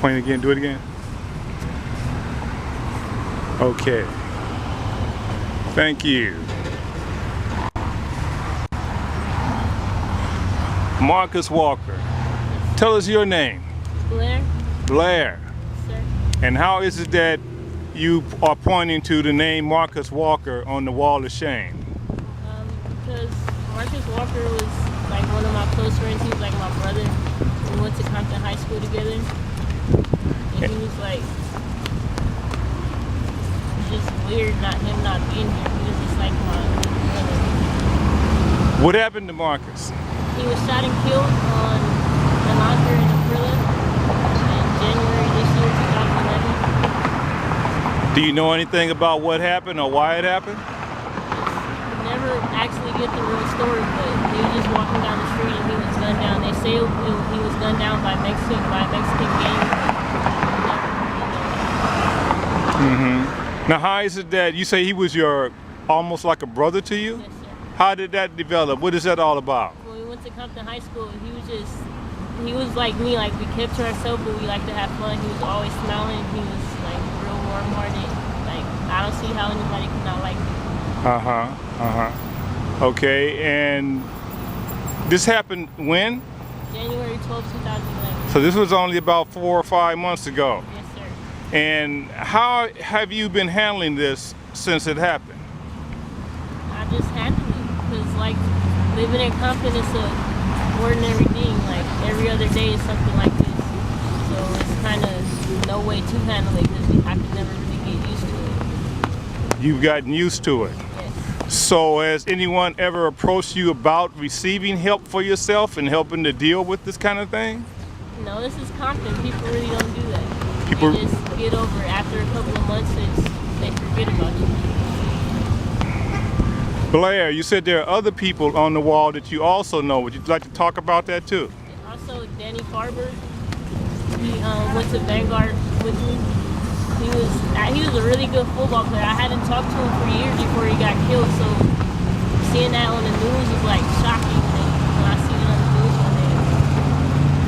Point again, do it again. Okay. Thank you. Marcus Walker. Tell us your name. Blair. Blair. Sir. And how is it that you are pointing to the name Marcus Walker on the wall of shame? Because Marcus Walker was like one of my close friends. He was like my brother. We went to Compton High School together. And he was like, just weird him not being here. He was just like my brother. What happened to Marcus? He was shot and killed on the locker in Aprilla in January this year, 2011. Do you know anything about what happened or why it happened? Never actually get the real story, but he was just walking down the street and he was gunned down. They say he was gunned down by a Mexican gang. Now, how is it that you say he was your almost like a brother to you? Yes, sir. How did that develop? What is that all about? When we went to Compton High School, he was like me, like we kept to ourselves, but we like to have fun. He was always smiling. He was like real warm-hearted. Like, I don't see how anybody could not like him. Okay, and this happened when? January 12, 2011. So this was only about 4 or 5 months ago. Yes, sir. And how have you been handling this since it happened? I just handled it, because like living in Compton is a ordinary thing. Like every other day is something like this. So it's kind of no way to handle it, because I could never really get used to it. You've gotten used to it. Yes. So has anyone ever approached you about receiving help for yourself and helping to deal with this kind of thing? No, this is Compton. People really don't do that. People They just get over it. After a couple of months, they forget about you. Blair, you said there are other people on the wall that you also know. Would you like to talk about that too? Also, Danny Farber. He went to Vanguard with me. He was a really good football player. I hadn't talked to him for years before he got killed, so seeing that on the news was like shocking when I seen it on the news one day.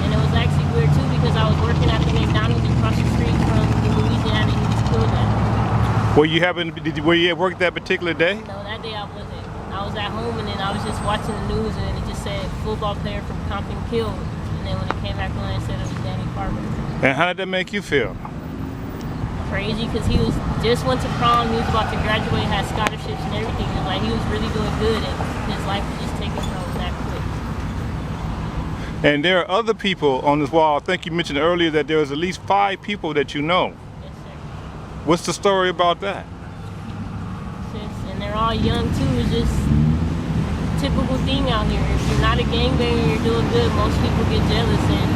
And it was actually weird too, because I was working at the McDonald's across the street from Louisiana, and he was killed at. Were you at work that particular day? No, that day I wasn't. I was at home, and then I was just watching the news, and it just said football player from Compton killed. And then when it came back on, it said it was Danny Farber. And how did that make you feel? Crazy, because he just went to prom, he was about to graduate, had scholarships and everything. It was like he was really doing good, and his life was just taken from him that quick. And there are other people on this wall. I think you mentioned earlier that there was at least 5 people that you know. Yes, sir. What's the story about that? And they're all young too. It's just a typical thing out here. If you're not a gangbanger, you're doing good, most people get jealous and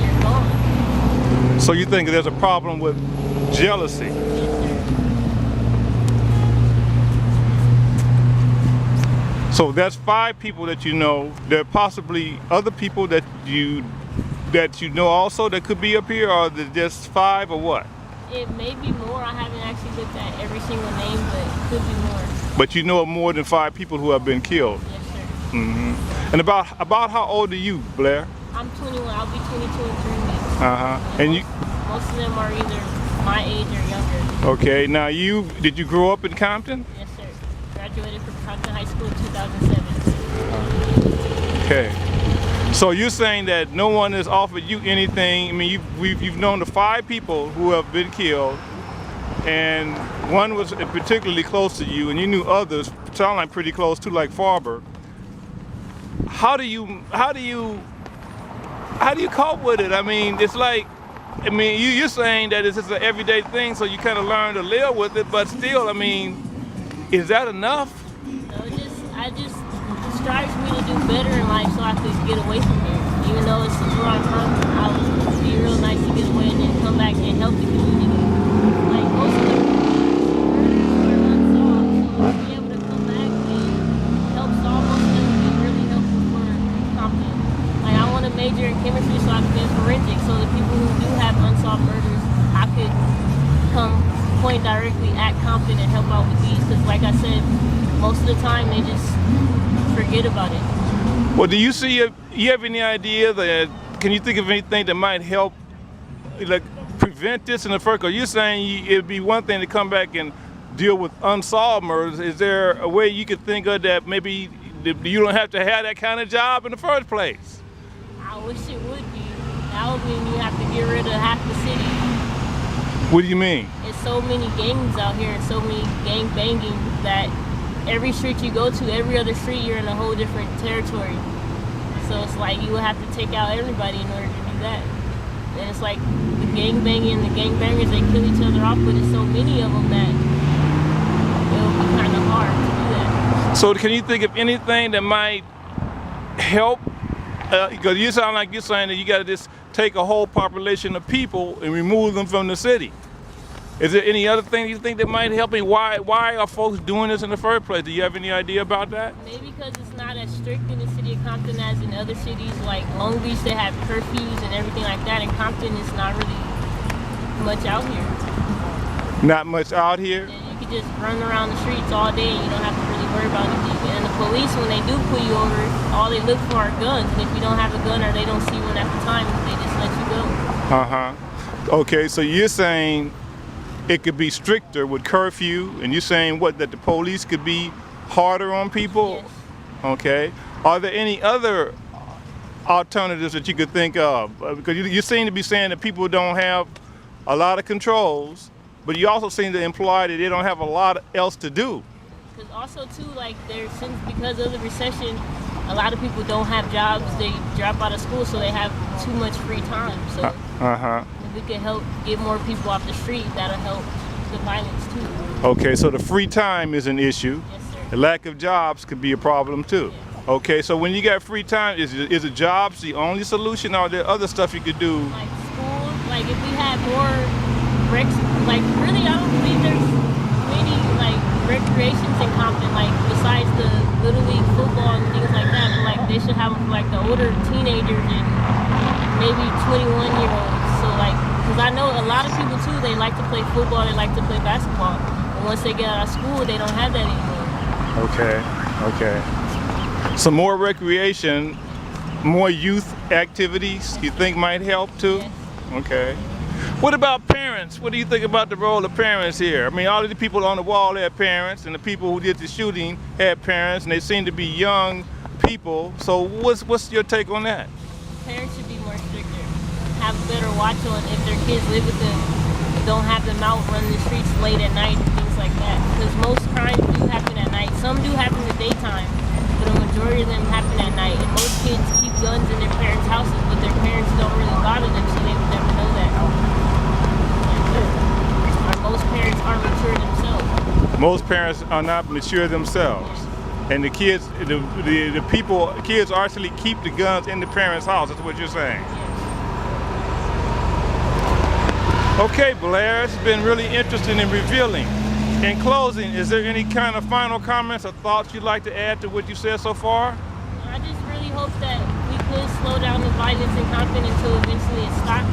you're gone. So you think there's a problem with jealousy? Yes, sir. So that's 5 people that you know. There are possibly other people that you know also that could be up here, or is it just 5 or what? It may be more. I haven't actually looked at every single name, but it could be more. But you know of more than 5 people who have been killed. Yes, sir. And about how old are you, Blair? I'm 21. I'll be 22 in 3 weeks. And Most of them are either my age or younger. Okay. Now did you grow up in Compton? Yes, sir. Graduated from Compton High School in 2007. Okay. So you're saying that no one has offered you anything? I mean, you've known the 5 people who have been killed, and one was particularly close to you, and you knew others sound like pretty close too, like Farber. How do you cope with it? I mean, it's like, you're saying that it's just an everyday thing, so you kind of learn to live with it, but still, I mean, is that enough? No, it strives me to do better in life so I could get away from here. Even though it's where I'm from, I would be real nice to get away and then come back and help the community. Like most of the murders are unsolved, so to be able to come back and help solve most of them would be really helpful for Compton. Like I want to major in chemistry so I can be in forensics, so the people who do have unsolved murders, I could point directly at Compton and help out with these. Because like I said, most of the time they just forget about it. Well, do you have any idea can you think of anything that might help like prevent this in the first? Because you're saying it'd be one thing to come back and deal with unsolved murders. Is there a way you could think of that maybe you don't have to have that kind of job in the first place? I wish it would be. That would mean you have to get rid of half the city. What do you mean? There's so many gangs out here and so many gang banging that every street you go to, every other street, you're in a whole different territory. So it's like you would have to take out everybody in order to do that. And it's like the gang banging and the gang bangers, they kill each other off, but there's so many of them that it'll be kind of hard to do that. So can you think of anything that might help? Because you sound like you're saying that you got to just take a whole population of people and remove them from the city. Is there any other thing you think that might help me? Why are folks doing this in the first place? Do you have any idea about that? Maybe because it's not as strict in the city of Compton as in other cities like Long Beach. They have curfews and everything like that. In Compton, it's not really much out here. Not much out here? Yeah, you could just run around the streets all day. You don't have to really worry about anything. And the police, when they do pull you over, all they look for are guns. And if you don't have a gun or they don't see one at the time, they just let you go. Uh-huh. Okay, so you're saying it could be stricter with curfew, and you're saying what, that the police could be harder on people? Yes. Okay. Are there any other alternatives that you could think of? Because you seem to be saying that people don't have a lot of controls, but you also seem to imply that they don't have a lot else to do. Because also too, like because of the recession, a lot of people don't have jobs. They drop out of school, so they have too much free time. So if we can help get more people off the street, that'll help the violence too. Okay, so the free time is an issue. Yes, sir. The lack of jobs could be a problem too. Yes. Okay, so when you got free time, is it jobs the only solution, or are there other stuff you could do? Like school, like if we had more recs, like really I don't believe there's many like recreations in Compton, like besides the Little League football and things like that, but like they should have them for like the older teenagers and maybe 21-year-olds. So like, because I know a lot of people too, they like to play football, they like to play basketball, and once they get out of school, they don't have that anymore. Okay. Some more recreation, more youth activities, you think might help too? Yes. Okay. What about parents? What do you think about the role of parents here? I mean, all of the people on the wall had parents, and the people who did the shooting had parents, and they seem to be young people. So what's your take on that? Parents should be more stricter. Have a better watch on if their kids live with them. Don't have them out running the streets late at night and things like that. Because most crimes do happen at night. Some do happen in the daytime, but a majority of them happen at night. And most kids keep guns in their parents' houses, but their parents don't really bother them, so they would never know that. Or most parents aren't mature themselves. Most parents are not mature themselves. And the kids, kids actually keep the guns in the parents' house. That's what you're saying. Okay, Blair, it's been really interesting and revealing. In closing, is there any kind of final comments or thoughts you'd like to add to what you said so far? I just really hope that we could slow down the violence in Compton until eventually it stops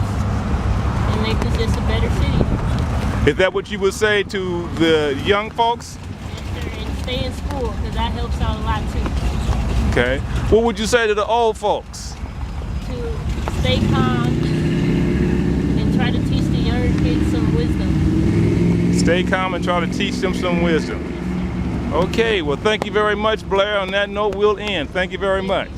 and make this just a better city. Is that what you would say to the young folks? Yes, sir, and stay in school, because that helps out a lot too. Okay. What would you say to the old folks? To stay calm and try to teach the younger kids some wisdom. Stay calm and try to teach them some wisdom. Okay, well thank you very much, Blair. On that note, we'll end. Thank you very much.